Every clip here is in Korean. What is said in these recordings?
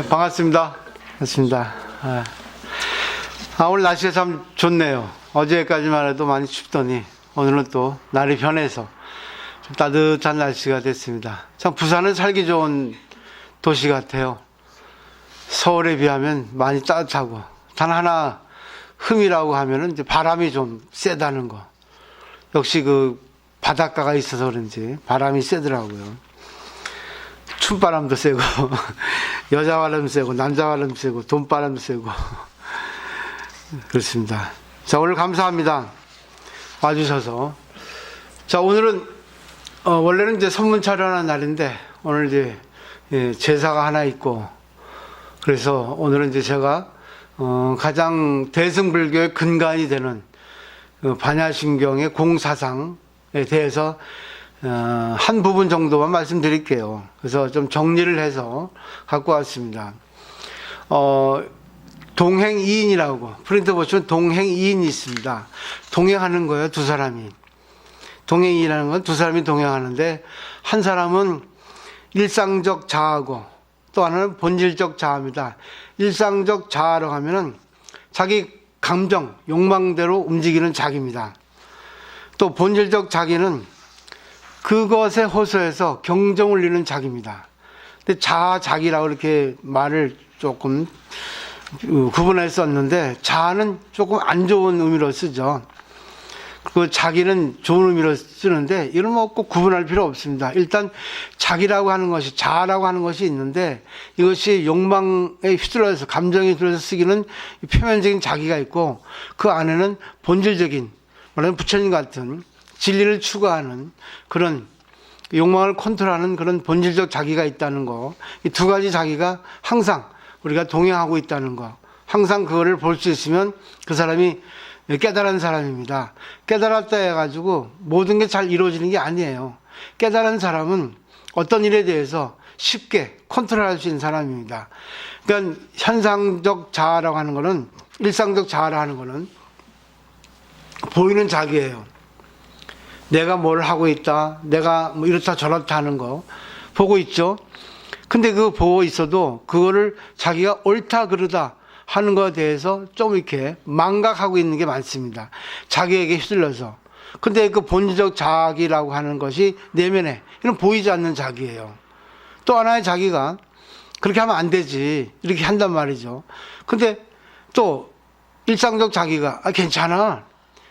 반갑습니다. 반갑습니다. 오늘 날씨가 참 좋네요. 어제까지만 해도 많이 춥더니 오늘은 또 날이 변해서 좀 따뜻한 날씨가 됐습니다. 참 부산은 살기 좋은 도시 같아요. 서울에 비하면 많이 따뜻하고, 단 하나 흠이라고 하면은 이제 바람이 좀 세다는 거. 역시 그 바닷가가 있어서 그런지 바람이 세더라고요. 춤바람도 세고 여자 바람 세고 남자 바람 세고 돈바람 세고 그렇습니다. 자, 오늘 감사합니다. 와주셔서. 자, 오늘은 원래는 이제 선문 촬영하는 날인데 오늘 이제 제사가 하나 있고, 그래서 오늘은 이제 제가 가장 대승불교의 근간이 되는 반야심경의 공사상에 대해서 한 부분 정도만 말씀드릴게요. 그래서 좀 정리를 해서 갖고 왔습니다. 동행이인이라고 프린트 보시면 동행이인이 있습니다. 동행하는 거예요, 두 사람이. 동행이라는 건 두 사람이 동행하는데, 한 사람은 일상적 자아고 또 하나는 본질적 자아입니다. 일상적 자아라고 하면은 자기 감정, 욕망대로 움직이는 자기입니다. 또 본질적 자기는 그것에 호소해서 경종을 울리는 자기입니다. 근데 자아, 자기라고 이렇게 말을 조금 구분했었는데, 자아는 조금 안 좋은 의미로 쓰죠. 그 자기는 좋은 의미로 쓰는데, 이런 뭐 꼭 구분할 필요 없습니다. 일단 자기라고 하는 것이, 자아라고 하는 것이 있는데, 이것이 욕망에 휩쓸려서, 감정에 휩쓸려서 쓰기는 표면적인 자기가 있고, 그 안에는 본질적인, 말하면 부처님 같은 진리를 추구하는 그런 욕망을 컨트롤하는 그런 본질적 자기가 있다는 거. 이 두 가지 자기가 항상 우리가 동행하고 있다는 거. 항상 그거를 볼 수 있으면 그 사람이 깨달은 사람입니다. 깨달았다 해가지고 모든 게 잘 이루어지는 게 아니에요. 깨달은 사람은 어떤 일에 대해서 쉽게 컨트롤할 수 있는 사람입니다. 그러니까 현상적 자아라고 하는 거는, 일상적 자아라고 하는 거는 보이는 자기예요. 내가 뭘 하고 있다, 내가 뭐 이렇다 저렇다 하는 거 보고 있죠. 근데 그거 보고 있어도 그거를 자기가 옳다 그르다 하는 것에 대해서 좀 이렇게 망각하고 있는 게 많습니다. 자기에게 휩쓸려서. 근데 그 본질적 자기라고 하는 것이 내면에, 이런 보이지 않는 자기예요. 또 하나의 자기가 그렇게 하면 안 되지, 이렇게 한단 말이죠. 근데 또 일상적 자기가 괜찮아,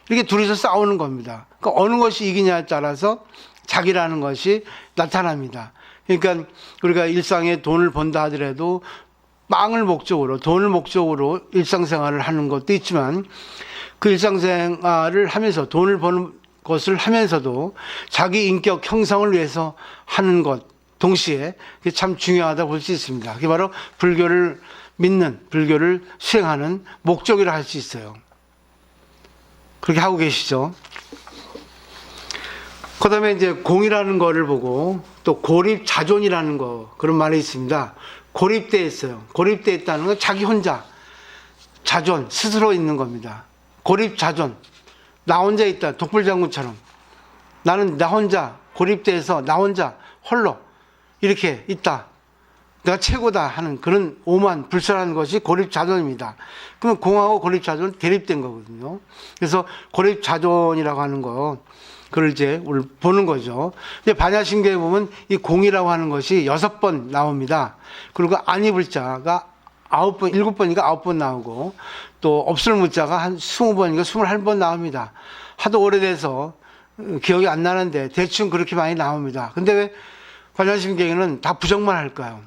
이렇게 둘이서 싸우는 겁니다. 그러니까 어느 것이 이기냐에 따라서 자기라는 것이 나타납니다. 그러니까 우리가 일상에 돈을 번다 하더라도 빵을 목적으로, 돈을 목적으로 일상생활을 하는 것도 있지만, 그 일상생활을 하면서 돈을 버는 것을 하면서도 자기 인격 형성을 위해서 하는 것 동시에 그게 참 중요하다 볼 수 있습니다. 그게 바로 불교를 믿는, 불교를 수행하는 목적이라 할 수 있어요. 그렇게 하고 계시죠. 그 다음에 이제 공이라는 거를 보고, 또 고립자존이라는 거, 그런 말이 있습니다. 고립되어 있어요. 고립되어 있다는 건 자기 혼자, 자존, 스스로 있는 겁니다. 고립자존. 나 혼자 있다. 독불장군처럼. 나는 나 혼자 고립돼서 나 혼자 홀로 이렇게 있다. 내가 최고다 하는 그런 오만, 불설하는 것이 고립자존입니다. 그러면 공하고 고립자존은 대립된 거거든요. 그래서 고립자존이라고 하는 거, 그걸 이제 우리 보는 거죠. 근데 반야심경에 보면 이 공이라고 하는 것이 6번 나옵니다. 그리고 아니 불자가 9번, 7번인가 9번 나오고, 또 없을 무자가 한 20번인가 21번 나옵니다. 하도 오래돼서 기억이 안 나는데 대충 그렇게 많이 나옵니다. 근데 왜 반야심경에는 다 부정만 할까요?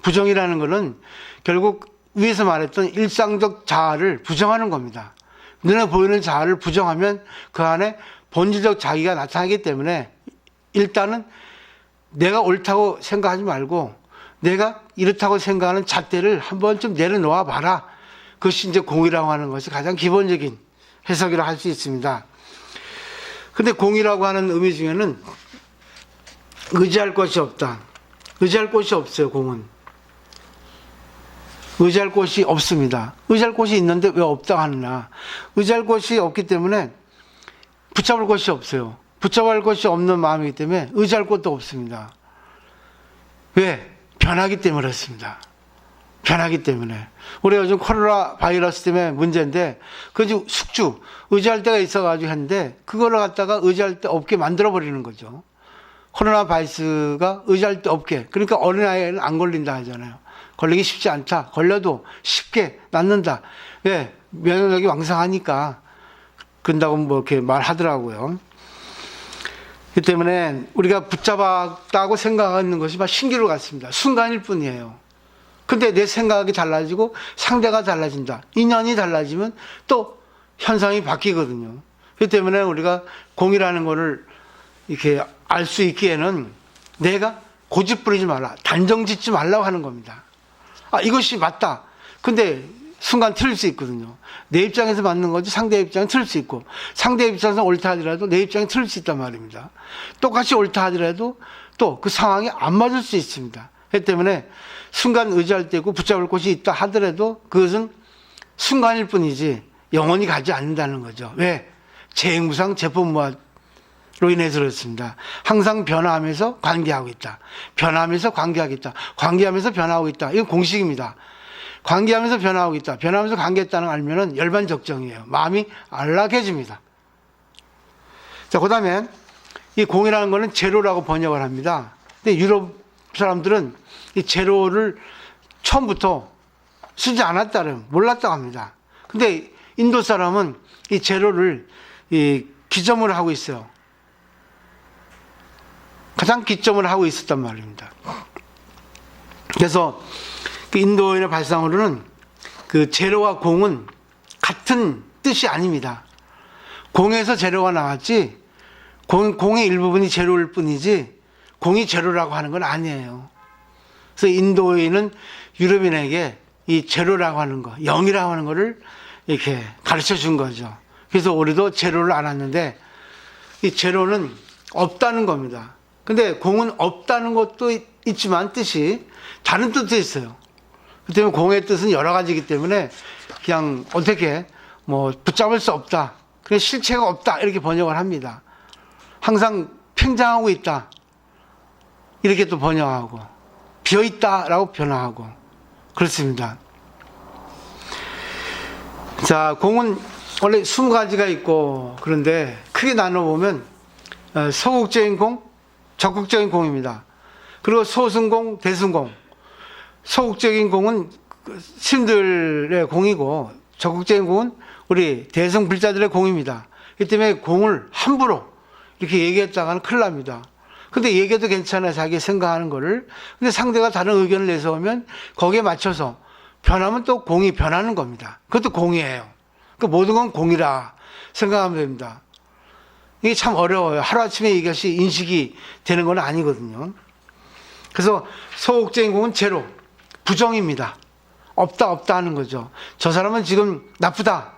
부정이라는 것은 결국 위에서 말했던 일상적 자아를 부정하는 겁니다. 눈에 보이는 자아를 부정하면 그 안에 본질적 자기가 나타나기 때문에, 일단은 내가 옳다고 생각하지 말고 내가 이렇다고 생각하는 잣대를 한번 좀 내려놓아 봐라. 그것이 이제 공이라고 하는 것이 가장 기본적인 해석이라 할 수 있습니다. 근데 공이라고 하는 의미 중에는 의지할 것이 없다. 의지할 곳이 없어요, 공은. 의지할 곳이 없습니다. 의지할 곳이 있는데 왜 없다고 하느냐. 의지할 곳이 없기 때문에 붙잡을 것이 없어요. 붙잡을 것이 없는 마음이기 때문에 의지할 곳도 없습니다. 왜? 변하기 때문에 그렇습니다. 변하기 때문에. 우리가 요즘 코로나 바이러스 때문에 문제인데, 그 숙주, 의지할 데가 있어가지고 했는데, 그거를 갖다가 의지할 데 없게 만들어버리는 거죠. 코로나 바이러스가 의지할 데 없게. 그러니까 어린아이는 안 걸린다 하잖아요. 걸리기 쉽지 않다. 걸려도 쉽게 낫는다. 왜? 면역력이 왕성하니까. 그런다고 뭐 이렇게 말하더라고요. 그 때문에 우리가 붙잡았다고 생각하는 것이 막 신기루 같습니다. 순간일 뿐이에요. 근데 내 생각이 달라지고 상대가 달라진다. 인연이 달라지면 또 현상이 바뀌거든요. 그 때문에 우리가 공이라는 거를 이렇게 알 수 있기에는 내가 고집 부리지 말라. 단정 짓지 말라고 하는 겁니다. 아, 이것이 맞다. 근데 순간 틀릴 수 있거든요. 내 입장에서 맞는 거지 상대 입장은 틀릴 수 있고, 상대 입장에서 옳다 하더라도 내 입장이 틀릴 수 있단 말입니다. 똑같이 옳다 하더라도 또 그 상황이 안 맞을 수 있습니다. 그렇기 때문에 순간 의지할 때고 붙잡을 곳이 있다 하더라도 그것은 순간일 뿐이지 영원히 가지 않는다는 거죠. 왜? 재행무상 재법무화로 인해서 그렇습니다. 항상 변화하면서 관계하고 있다. 변화하면서 관계하고 있다. 관계하면서 변화하고 있다. 이건 공식입니다. 관계하면서 변화하고 있다. 변화하면서 관계했다는 걸 알면은 열반적정이에요. 마음이 안락해집니다. 자, 그 다음에 이 공이라는 거는 제로라고 번역을 합니다. 근데 유럽 사람들은 이 제로를 처음부터 쓰지 않았다는, 몰랐다고 합니다. 근데 인도 사람은 이 제로를 이 기점을 하고 있어요. 가장 기점을 하고 있었단 말입니다. 그래서 그 인도인의 발상으로는 그 제로와 공은 같은 뜻이 아닙니다. 공에서 제로가 나왔지, 공의 일부분이 제로일 뿐이지 공이 제로라고 하는 건 아니에요. 그래서 인도인은 유럽인에게 이 제로라고 하는 거, 0이라고 하는 거를 이렇게 가르쳐 준 거죠. 그래서 우리도 제로를 알았는데 이 제로는 없다는 겁니다. 근데 공은 없다는 것도 있지만 뜻이 다른 뜻도 있어요. 그 때문에 공의 뜻은 여러 가지이기 때문에 그냥 어떻게 뭐 붙잡을 수 없다, 그냥 실체가 없다 이렇게 번역을 합니다. 항상 팽장하고 있다 이렇게 또 번역하고, 비어있다라고 변화하고 그렇습니다. 자, 공은 원래 20가지가 있고, 그런데 크게 나눠보면 소극적인 공, 적극적인 공입니다. 그리고 소승공, 대승공. 소극적인 공은 신들의 공이고, 적극적인 공은 우리 대승불자들의 공입니다. 이 때문에 공을 함부로 이렇게 얘기했다가는 큰일 납니다. 근데 얘기해도 괜찮아요, 자기 생각하는 거를. 근데 상대가 다른 의견을 내서 오면 거기에 맞춰서 변하면 또 공이 변하는 겁니다. 그것도 공이에요. 그 모든 건 공이라 생각하면 됩니다. 이게 참 어려워요. 하루아침에 이것이 인식이 되는 건 아니거든요. 그래서 소극적인 공은 제로, 부정입니다. 없다 하는 거죠. 저 사람은 지금 나쁘다,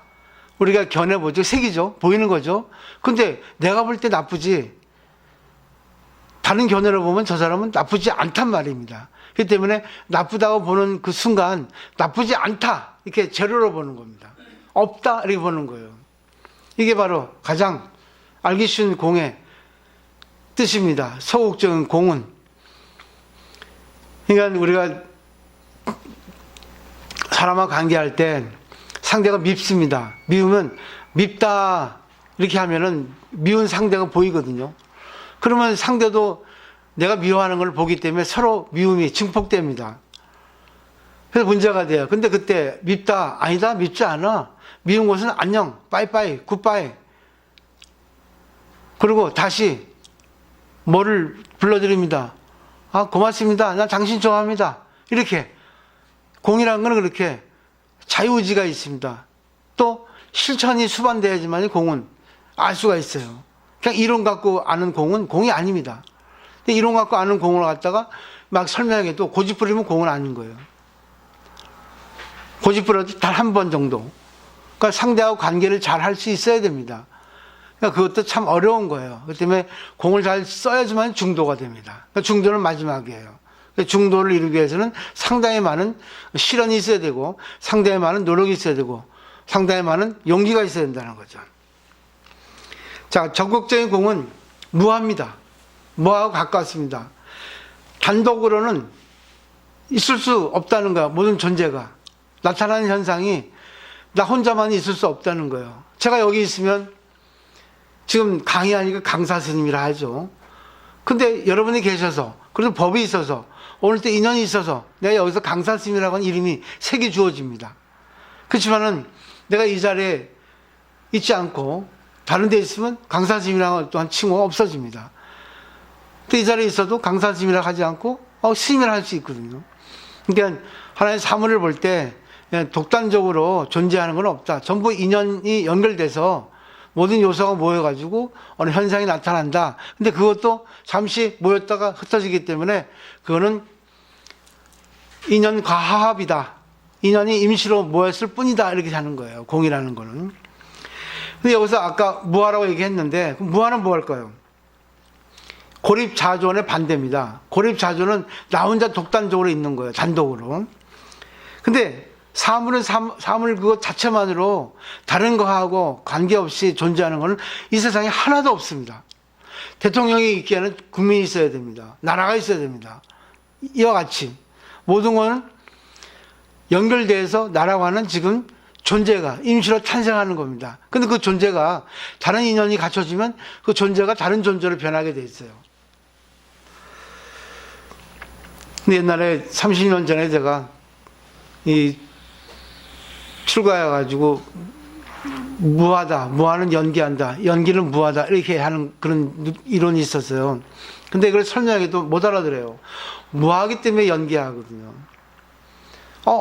우리가 견해보죠. 색이죠. 보이는 거죠. 근데 내가 볼 때 나쁘지, 다른 견해로 보면 저 사람은 나쁘지 않단 말입니다. 그렇기 때문에 나쁘다고 보는 그 순간 나쁘지 않다 이렇게 제로로 보는 겁니다. 없다 이렇게 보는 거예요. 이게 바로 가장 알기 쉬운 공의 뜻입니다. 소극적인 공은. 그러니까 우리가 사람과 관계할 때 상대가 밉습니다. 미우면 밉다 이렇게 하면은 미운 상대가 보이거든요. 그러면 상대도 내가 미워하는 걸 보기 때문에 서로 미움이 증폭됩니다. 그래서 문제가 돼요. 근데 그때 밉다, 아니다, 밉지 않아. 미운 것은 안녕, 빠이빠이, 굿바이. 그리고 다시 뭐를 불러드립니다. 아, 고맙습니다. 나 당신 좋아합니다. 이렇게. 공이라는 건 그렇게 자유의지가 있습니다. 또 실천이 수반돼야지만 공은 알 수가 있어요. 그냥 이론 갖고 아는 공은 공이 아닙니다. 근데 이론 갖고 아는 공을 갖다가 막 설명해도 고집 부리면 공은 아닌 거예요. 고집 부려도 단 한 번 정도. 그러니까 상대하고 관계를 잘 할 수 있어야 됩니다. 그러니까 그것도 참 어려운 거예요. 그렇기 때문에 공을 잘 써야지만 중도가 됩니다. 그러니까 중도는 마지막이에요. 중도를 이루기 위해서는 상당히 많은 실현이 있어야 되고, 상당히 많은 노력이 있어야 되고, 상당히 많은 용기가 있어야 된다는 거죠. 자, 적극적인 공은 무합니다. 무하고 가깝습니다. 단독으로는 있을 수 없다는 거야. 모든 존재가. 나타나는 현상이 나 혼자만 있을 수 없다는 거예요. 제가 여기 있으면 지금 강의하니까 강사 스님이라 하죠. 근데 여러분이 계셔서, 그래도 법이 있어서, 오늘 때 인연이 있어서 내가 여기서 강사 스님이라고 하는 이름이 색이 주어집니다. 그렇지만은 내가 이 자리에 있지 않고 다른 데 있으면 강사 스님이라고 또한 칭호가 없어집니다. 근데 이 자리에 있어도 강사 스님이라고 하지 않고 스님이라 할 수 있거든요. 그러니까 하나의 사물을 볼 때 독단적으로 존재하는 건 없다. 전부 인연이 연결돼서 모든 요소가 모여가지고 어느 현상이 나타난다. 근데 그것도 잠시 모였다가 흩어지기 때문에 그거는 인연 과합이다. 인연이 임시로 모였을 뿐이다. 이렇게 하는 거예요. 공이라는 거는. 근데 여기서 아까 무아라고 얘기했는데, 무아는 뭐 할까요? 고립자존의 반대입니다. 고립자존은 나 혼자 독단적으로 있는 거예요. 단독으로. 근데 사물은 사물 그것 자체만으로 다른 거하고 관계없이 존재하는 것은 이 세상에 하나도 없습니다. 대통령이 있기에는 국민이 있어야 됩니다. 나라가 있어야 됩니다. 이와 같이 모든 것은 연결돼서 나라고 하는 지금 존재가 임시로 탄생하는 겁니다. 근데 그 존재가 다른 인연이 갖춰지면 그 존재가 다른 존재로 변하게 돼 있어요. 근데 옛날에 30년 전에 제가 출가해가지고 무하다, 무하는 연기한다, 연기는 무하다 이렇게 하는 그런 이론이 있었어요. 근데 그걸 설명해도 못 알아들어요. 무하기 때문에 연기하거든요.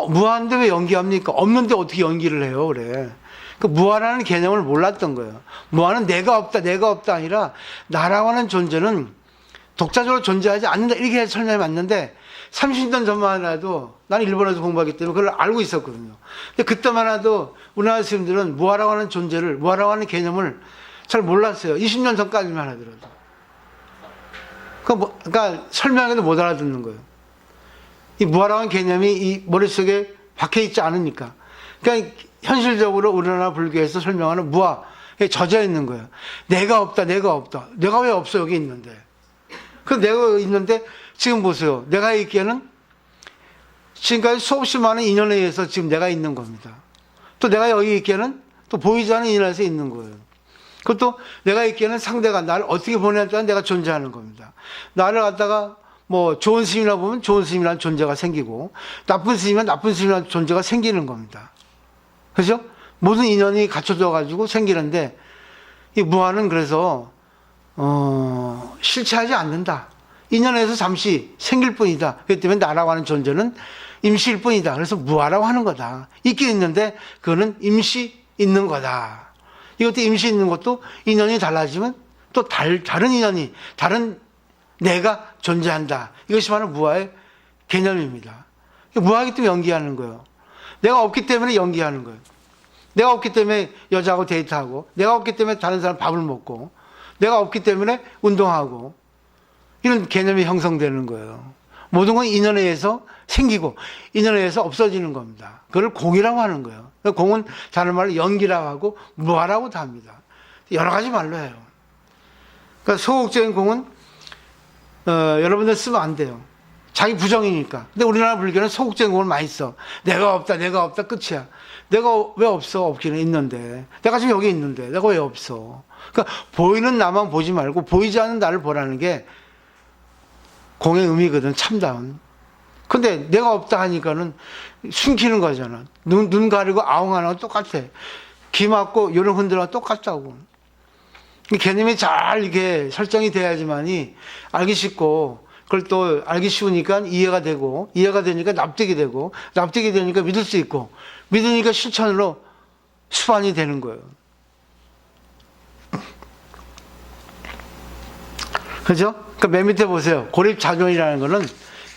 무한데 왜 연기합니까? 없는데 어떻게 연기를 해요? 그래. 그 무하라는 개념을 몰랐던 거예요. 무하는 내가 없다, 내가 없다 아니라 나라고 하는 존재는 독자적으로 존재하지 않는다 이렇게 설명이 맞는데 30년 전만 해도 나는 일본에서 공부하기 때문에 그걸 알고 있었거든요. 근데 그때만 해도 우리나라 스님들은 무하라고 하는 존재를, 무하라고 하는 개념을 잘 몰랐어요. 20년 전까지만 하더라도. 그러니까 설명해도 못 알아듣는 거예요. 이 무하라고 하는 개념이 이 머릿속에 박혀 있지 않으니까. 그러니까 현실적으로 우리나라 불교에서 설명하는 무하에 젖어 있는 거예요. 내가 없다, 내가 없다. 내가 왜 없어, 여기 있는데. 그 내가 있는데 지금 보세요. 내가 있기에는 지금까지 수없이 많은 인연에 의해서 지금 내가 있는 겁니다. 또 내가 여기 있기에는 또 보이지 않는 인연에서 있는 거예요. 그것도 내가 있기에는 상대가 나를 어떻게 보내냐에 따라 내가 존재하는 겁니다. 나를 갖다가 뭐 좋은 스님이라 보면 좋은 스님이라는 존재가 생기고 나쁜 스님이면 나쁜 스님이라는 존재가 생기는 겁니다. 그죠? 모든 인연이 갖춰져 가지고 생기는데 이 무아는 그래서 실체하지 않는다. 인연에서 잠시 생길 뿐이다. 그렇기 때문에 나라고 하는 존재는 임시일 뿐이다. 그래서 무아라고 하는 거다. 있긴 있는데 그거는 임시 있는 거다. 이것도 임시 있는 것도 인연이 달라지면 또 다른 인연이, 다른 내가 존재한다. 이것이 바로 무아의 개념입니다. 무아하기 때문에 연기하는 거예요. 내가 없기 때문에 연기하는 거예요. 내가 없기 때문에 여자하고 데이트하고, 내가 없기 때문에 다른 사람 밥을 먹고, 내가 없기 때문에 운동하고, 이런 개념이 형성되는 거예요. 모든 건 인연에 의해서 생기고 인연에 의해서 없어지는 겁니다. 그걸 공이라고 하는 거예요. 공은 다른 말로 연기라고 하고 무아라고도 합니다. 여러 가지 말로 해요. 그러니까 소극적인 공은 여러분들 쓰면 안 돼요. 자기 부정이니까. 근데 우리나라 불교는 소극적인 공을 많이 써. 내가 없다, 내가 없다, 끝이야. 내가 왜 없어? 없기는 있는데. 내가 지금 여기 있는데 내가 왜 없어? 그러니까 보이는 나만 보지 말고 보이지 않는 나를 보라는 게 공의 의미거든, 참다운. 근데 내가 없다 하니까는 숨기는 거잖아. 눈 가리고 아웅하는 건 똑같아. 귀 막고 요런 흔들어 똑같다고. 개념이 잘 이렇게 설정이 돼야지만이 알기 쉽고, 그걸 또 알기 쉬우니까 이해가 되고, 이해가 되니까 납득이 되고, 납득이 되니까 믿을 수 있고, 믿으니까 실천으로 수반이 되는 거예요. 그죠? 그러니까 맨 밑에 보세요. 고립자존이라는 거는,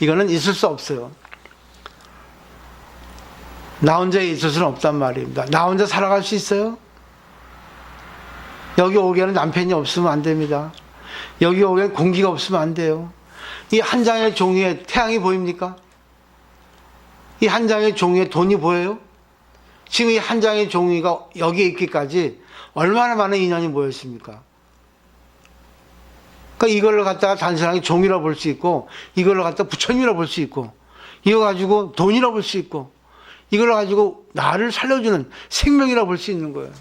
이거는 있을 수 없어요. 나 혼자 있을 수는 없단 말입니다. 나 혼자 살아갈 수 있어요? 여기 오기에는 남편이 없으면 안 됩니다. 여기 오기에는 공기가 없으면 안 돼요. 이 한 장의 종이에 태양이 보입니까? 이 한 장의 종이에 돈이 보여요? 지금 이 한 장의 종이가 여기에 있기까지 얼마나 많은 인연이 모였습니까? 그러니까 이걸로 갖다가 단순하게 종이라고 볼 수 있고, 이걸로 갖다가 부처님이라고 볼 수 있고, 이거 가지고 돈이라고 볼 수 있고, 이걸 가지고 나를 살려주는 생명이라고 볼 수 있는 거예요.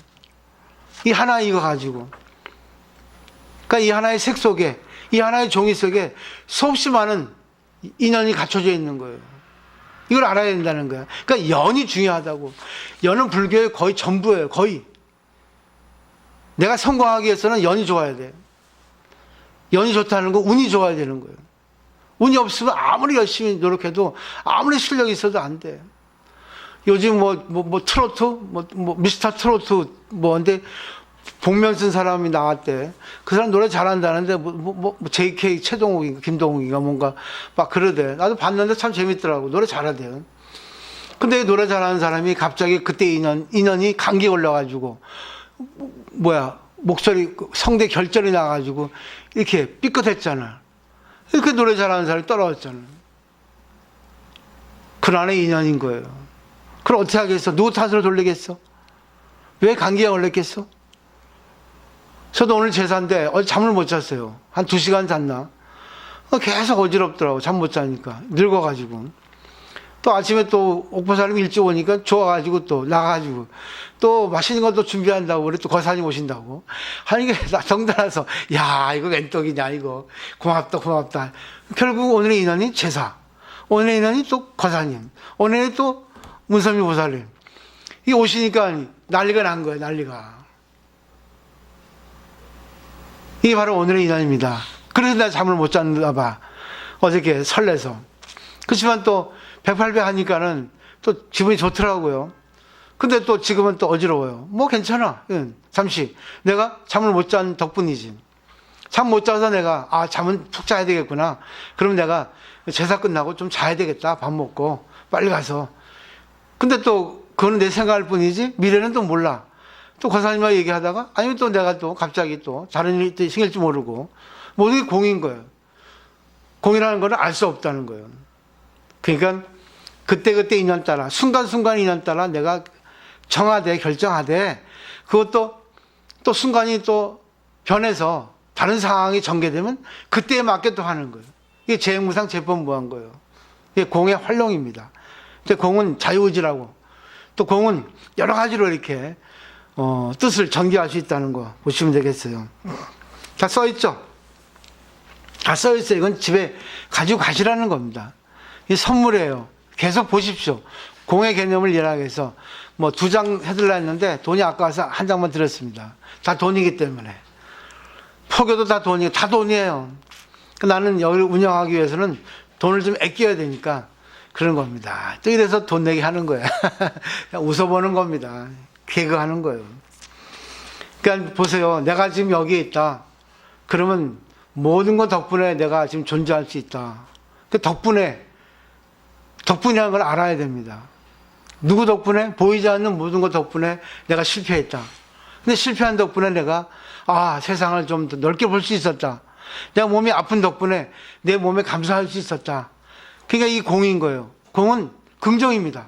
이 하나 이거 가지고. 그러니까 이 하나의 색 속에, 이 하나의 종이 속에 수없이 많은 인연이 갖춰져 있는 거예요. 이걸 알아야 된다는 거예요. 그러니까 연이 중요하다고. 연은 불교의 거의 전부예요. 거의. 내가 성공하기 위해서는 연이 좋아야 돼요. 연이 좋다는 거, 운이 좋아야 되는 거예요. 운이 없으면 아무리 열심히 노력해도, 아무리 실력이 있어도 안 돼. 요즘 트로트, 미스터 트로트, 근데 복면 쓴 사람이 나왔대. 그 사람 노래 잘한다는데, JK 최동욱인가, 김동욱인가 뭔가 막 그러대. 나도 봤는데 참 재밌더라고. 노래 잘하대요. 근데 노래 잘하는 사람이 갑자기 그때 인연이 감기 걸려가지고, 목소리, 성대 결절이 나가지고, 이렇게 삐끗했잖아. 이렇게 노래 잘하는 사람이 떨어졌잖아. 그 안에 인연인 거예요. 그럼 어떻게 하겠어? 누구 탓으로 돌리겠어? 왜 감기가 걸렸겠어? 저도 오늘 제사인데 어제 잠을 못 잤어요. 한 2시간 잤나? 계속 어지럽더라고. 잠 못 자니까. 늙어가지고. 또 아침에 또 옥보사님 일찍 오니까 좋아가지고 또 나가가지고 또 맛있는 것도 준비한다고 우리 또 거사님 오신다고 하는 게 덩달아서 야 이거 웬 떡이냐 이거 고맙다. 결국 오늘의 인연이 제사, 오늘의 인연이 또 거사님, 오늘의 또 문선미 보살님 이게 오시니까 난리가 난 거예요. 난리가. 이게 바로 오늘의 인연입니다. 그래서 내가 잠을 못 잤나 봐. 어저께 설레서. 그렇지만 또 108배 하니까는 또 기분이 좋더라고요. 근데 또 지금은 또 어지러워요. 괜찮아. 잠시. 내가 잠을 못 잔 덕분이지. 잠 못 자서 내가, 잠은 푹 자야 되겠구나. 그럼 내가 제사 끝나고 좀 자야 되겠다. 밥 먹고. 빨리 가서. 근데 또, 그거는 내 생각할 뿐이지. 미래는 또 몰라. 또 거사님과 얘기하다가, 아니면 또 내가 또 갑자기 또 다른 일이 또 생길지 모르고. 모든 게 공인 거예요. 공이라는 거는 알 수 없다는 거예요. 그러니까 그때그때 인연 따라 순간순간 인연 따라 내가 정하되 결정하되 그것도 또 순간이 또 변해서 다른 상황이 전개되면 그때에 맞게 또 하는 거예요. 이게 재행무상 재법무한 거예요. 이게 공의 활용입니다. 근데 공은 자유의지라고 또 공은 여러 가지로 이렇게 뜻을 전개할 수 있다는 거 보시면 되겠어요. 다 써있죠? 다 써있어요. 이건 집에 가지고 가시라는 겁니다. 이 선물이에요. 계속 보십시오. 공의 개념을 이해하기 위해서 2장 해드리려 했는데 돈이 아까워서 한 장만 드렸습니다. 다 돈이기 때문에. 포교도 다 돈이에요. 다 돈이에요. 나는 여기를 운영하기 위해서는 돈을 좀 아껴야 되니까 그런 겁니다. 또 이래서 돈 내기 하는 거예요. 웃어보는 겁니다. 개그하는 거예요. 그러니까 보세요. 내가 지금 여기에 있다. 그러면 모든 것 덕분에 내가 지금 존재할 수 있다. 그 덕분이라는 걸 알아야 됩니다. 누구 덕분에? 보이지 않는 모든 것 덕분에 내가 실패했다. 근데 실패한 덕분에 내가 세상을 좀 더 넓게 볼 수 있었다. 내가 몸이 아픈 덕분에 내 몸에 감사할 수 있었다. 그러니까 이 공인 거예요. 공은 긍정입니다.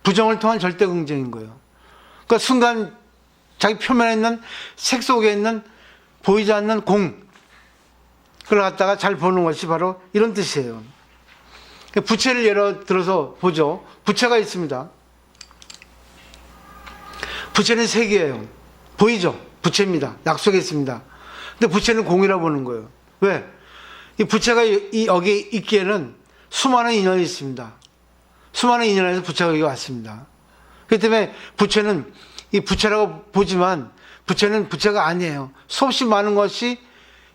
부정을 통한 절대 긍정인 거예요. 그러니까 순간 자기 표면에 있는 색 속에 있는 보이지 않는 공 그걸 갖다가 잘 보는 것이 바로 이런 뜻이에요. 부채를 예로 들어서 보죠. 부채가 있습니다. 부채는 색이에요. 보이죠? 부채입니다. 약속에 있습니다. 근데 부채는 공이라고 보는 거예요. 왜? 이 부채가 여기 있기에는 수많은 인연이 있습니다. 수많은 인연에서 부채가 여기 왔습니다. 그렇기 때문에 부채는 이 부채라고 보지만 부채는 부채가 아니에요. 수없이 많은 것이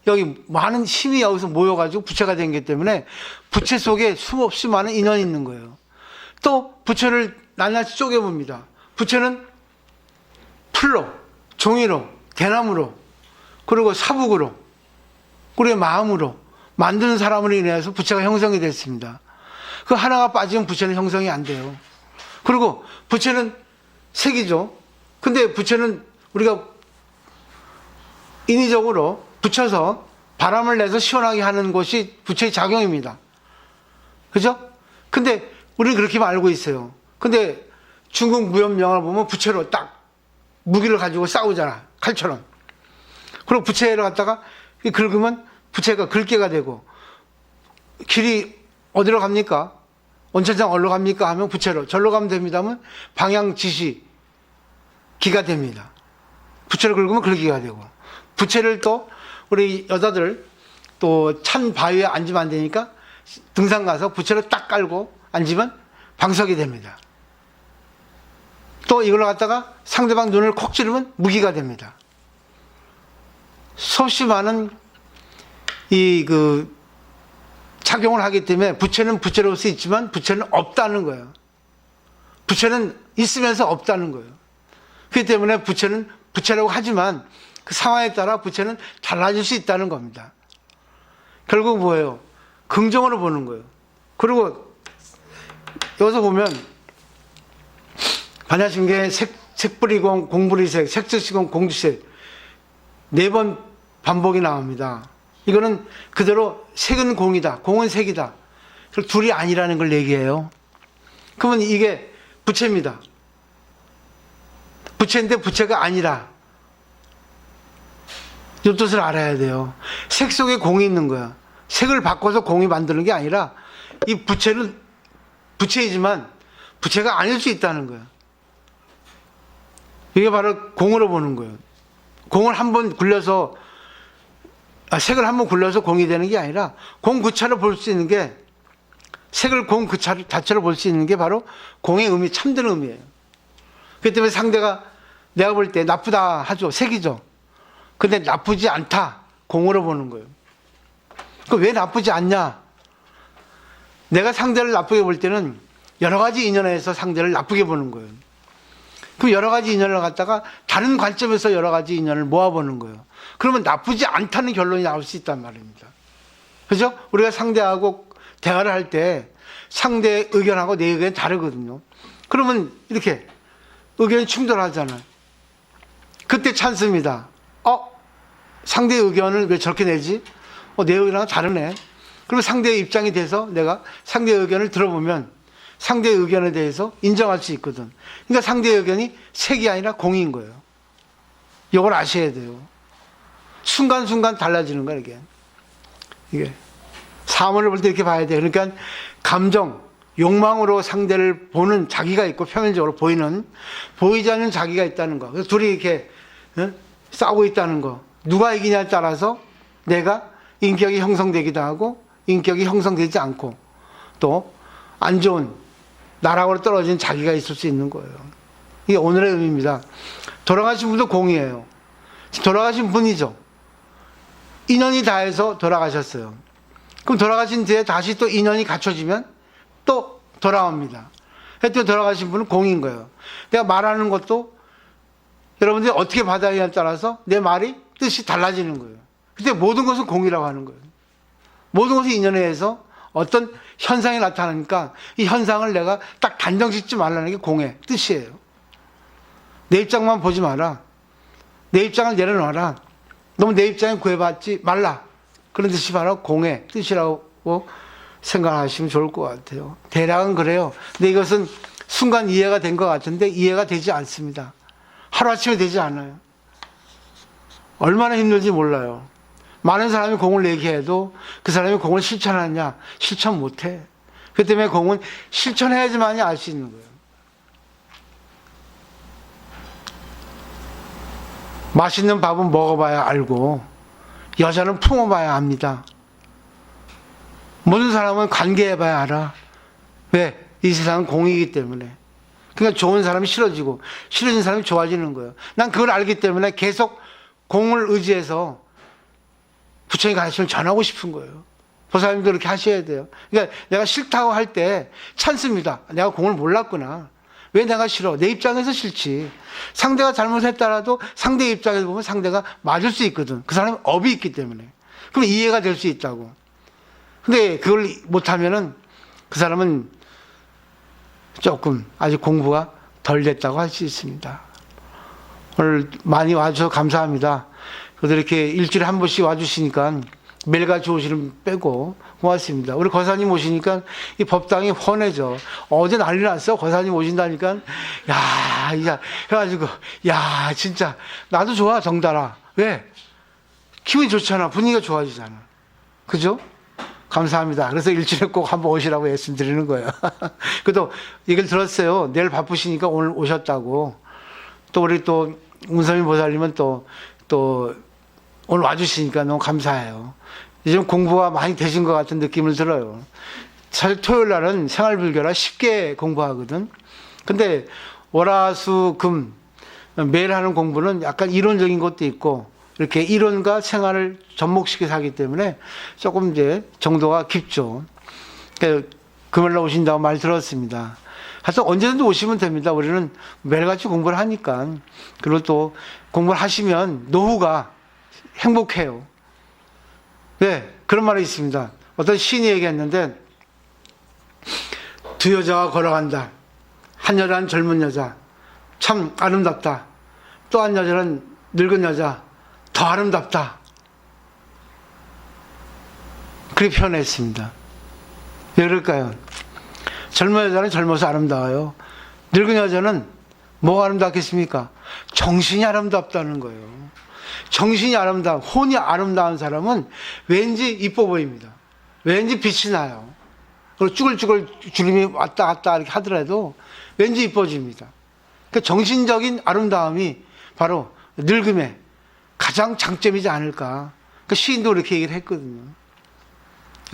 여기 많은 힘이 여기서 모여가지고 부채가 된 게 때문에 부채 속에 수없이 많은 인연이 있는 거예요. 또 부채를 낱낱이 쪼개봅니다. 부채는 풀로, 종이로, 대나무로, 그리고 사북으로, 그리고 마음으로 만드는 사람으로 인해서 부채가 형성이 됐습니다. 그 하나가 빠지면 부채는 형성이 안 돼요. 그리고 부채는 색이죠. 근데 부채는 우리가 인위적으로 붙여서 바람을 내서 시원하게 하는 것이 부채의 작용입니다. 그죠? 근데 우리는 그렇게만 알고 있어요. 근데 중국 무협 영화를 보면 부채로 딱 무기를 가지고 싸우잖아. 칼처럼. 그리고 부채를 갖다가 긁으면 부채가 글개가 되고 길이 어디로 갑니까? 원천장 어디로 갑니까? 하면 부채로. 절로 가면 됩니다 하면 방향 지시 기가 됩니다. 부채를 긁으면 긁기가 되고, 부채를 또 우리 여자들 또 찬 바위에 앉으면 안 되니까 등산 가서 부채를 딱 깔고 앉으면 방석이 됩니다. 또 이걸 갖다가 상대방 눈을 콕 찌르면 무기가 됩니다. 수없이 많은 착용을 하기 때문에 부채는 부채로 수 있지만 부채는 없다는 거예요. 부채는 있으면서 없다는 거예요. 그렇기 때문에 부채는 부채라고 하지만 그 상황에 따라 부채는 달라질 수 있다는 겁니다. 결국 뭐예요? 긍정으로 보는 거예요. 그리고 여기서 보면 반야신경에 색불이공 공불이색, 색즉시공 공주색 4번 반복이 나옵니다. 이거는 그대로 색은 공이다, 공은 색이다. 둘이 아니라는 걸 얘기해요. 그러면 이게 부채입니다. 부채인데 부채가 아니라, 이 뜻을 알아야 돼요. 색 속에 공이 있는 거야. 색을 바꿔서 공이 만드는 게 아니라 이 부채는 부채이지만 부채가 아닐 수 있다는 거야. 이게 바로 공으로 보는 거예요. 공을 한번 굴려서, 색을 한번 굴려서 공이 되는 게 아니라 공 그 차로 볼 수 있는 게, 색을 공 그 자체로 볼 수 있는 게 바로 공의 의미, 참된 의미예요. 그렇기 때문에 상대가 내가 볼 때 나쁘다 하죠. 색이죠. 근데 나쁘지 않다, 공으로 보는 거예요. 그 왜 나쁘지 않냐? 내가 상대를 나쁘게 볼 때는 여러 가지 인연에서 상대를 나쁘게 보는 거예요. 그 여러 가지 인연을 갖다가 다른 관점에서 여러 가지 인연을 모아보는 거예요. 그러면 나쁘지 않다는 결론이 나올 수 있단 말입니다. 그죠? 우리가 상대하고 대화를 할 때 상대의 의견하고 내 의견이 다르거든요. 그러면 이렇게 의견이 충돌하잖아요. 그때 찬스입니다. 상대의 의견을 왜 저렇게 내지? 내 의견하고 다르네. 그러면 상대의 입장이 돼서 내가 상대의 의견을 들어보면 상대의 의견에 대해서 인정할 수 있거든. 그러니까 상대의 의견이 색이 아니라 공인 거예요. 이걸 아셔야 돼요. 순간순간 달라지는 거야, 이게. 사물을 볼 때 이렇게 봐야 돼. 그러니까 감정, 욕망으로 상대를 보는 자기가 있고, 표면적으로 보이지 않는 자기가 있다는 거. 그래서 둘이 이렇게 싸우고 있다는 거. 누가 이기냐에 따라서 내가 인격이 형성되기도 하고, 인격이 형성되지 않고, 또 안 좋은 나락으로 떨어진 자기가 있을 수 있는 거예요. 이게 오늘의 의미입니다. 돌아가신 분도 공이에요. 돌아가신 분이죠. 인연이 다해서 돌아가셨어요. 그럼 돌아가신 뒤에 다시 또 인연이 갖춰지면 또 돌아옵니다. 하여튼 돌아가신 분은 공인 거예요. 내가 말하는 것도 여러분들이 어떻게 받아야냐에 따라서 내 말이 뜻이 달라지는 거예요. 그때 모든 것은 공이라고 하는 거예요. 모든 것이 인연에 의해서 어떤 현상이 나타나니까 이 현상을 내가 딱 단정 짓지 말라는 게 공의 뜻이에요. 내 입장만 보지 마라. 내 입장을 내려놔라. 너무 내 입장에 구애받지 말라. 그런 뜻이 바로 공의 뜻이라고 생각하시면 좋을 것 같아요. 대략은 그래요. 근데 이것은 순간 이해가 된 것 같은데 이해가 되지 않습니다. 하루아침에 되지 않아요. 얼마나 힘들지 몰라요. 많은 사람이 공을 얘기해도 그 사람이 공을 실천하느냐? 실천 못해. 그 때문에 공은 실천해야지만이 알 수 있는 거예요. 맛있는 밥은 먹어봐야 알고 여자는 품어봐야 합니다. 모든 사람은 관계해봐야 알아. 왜? 이 세상은 공이기 때문에. 그러니까 좋은 사람이 싫어지고 싫어진 사람이 좋아지는 거예요. 난 그걸 알기 때문에 계속 공을 의지해서 부처님 가르침을 전하고 싶은 거예요. 보살님도 그렇게 하셔야 돼요. 그러니까 내가 싫다고 할 때 찬스입니다. 내가 공을 몰랐구나. 왜 내가 싫어? 내 입장에서 싫지. 상대가 잘못했더라도 상대 입장에서 보면 상대가 맞을 수 있거든. 그 사람은 업이 있기 때문에. 그럼 이해가 될 수 있다고. 근데 그걸 못하면은 그 사람은 조금 아직 공부가 덜 됐다고 할 수 있습니다. 오늘 많이 와주셔서 감사합니다. 그래도 이렇게 일주일에 한 번씩 와주시니까 매일같이 오시는 빼고 고맙습니다. 우리 거사님 오시니까 이 법당이 훤해져. 어제 난리 났어. 거사님 오신다니까. 야, 해가지고, 야, 진짜. 나도 좋아, 정달아. 왜? 기분이 좋잖아. 분위기가 좋아지잖아. 그죠? 감사합니다. 그래서 일주일에 꼭 한번 오시라고 말씀드리는 거예요. 그래도 이걸 들었어요. 내일 바쁘시니까 오늘 오셨다고. 또 우리 또 운선민 보살님은 또 오늘 와주시니까 너무 감사해요. 요즘 공부가 많이 되신 것 같은 느낌을 들어요. 사실 토요일 날은 생활불교라 쉽게 공부하거든. 근데 월화수금 매일 하는 공부는 약간 이론적인 것도 있고 이렇게 이론과 생활을 접목시켜서 하기 때문에 조금 이제 정도가 깊죠. 그러니까 금요일 날 오신다고 말 들었습니다. 하여튼 언제든지 오시면 됩니다. 우리는 매일같이 공부를 하니까. 그리고 또 공부를 하시면 노후가 행복해요. 네, 그런 말이 있습니다. 어떤 시인이 얘기했는데 두 여자가 걸어간다. 한 여자는 젊은 여자, 참 아름답다. 또 한 여자는 늙은 여자, 더 아름답다. 그렇게 표현했습니다. 왜 그럴까요? 젊은 여자는 젊어서 아름다워요. 늙은 여자는 뭐가 아름답겠습니까? 정신이 아름답다는 거예요. 정신이 아름다운, 혼이 아름다운 사람은 왠지 이뻐 보입니다. 왠지 빛이 나요. 그리고 쭈글쭈글 주름이 왔다 갔다 이렇게 하더라도 왠지 이뻐집니다. 그 정신적인 아름다움이 바로 늙음의 가장 장점이지 않을까. 그 시인도 그렇게 얘기를 했거든요.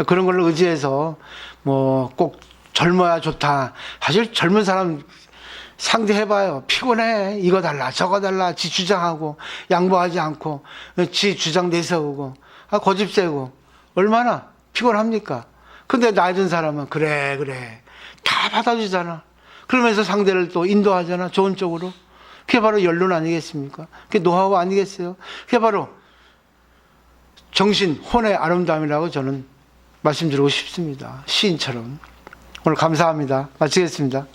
그런 걸로 의지해서 뭐 꼭 젊어야 좋다. 사실 젊은 사람 상대해봐요. 피곤해. 이거 달라 저거 달라 지 주장하고 양보하지 않고 지 주장 내세우고 고집 세고 얼마나 피곤합니까? 근데 나이 든 사람은 그래 다 받아주잖아. 그러면서 상대를 또 인도하잖아. 좋은 쪽으로. 그게 바로 연륜 아니겠습니까? 그게 노하우 아니겠어요? 그게 바로 정신, 혼의 아름다움이라고 저는 말씀드리고 싶습니다. 시인처럼. 오늘 감사합니다. 마치겠습니다.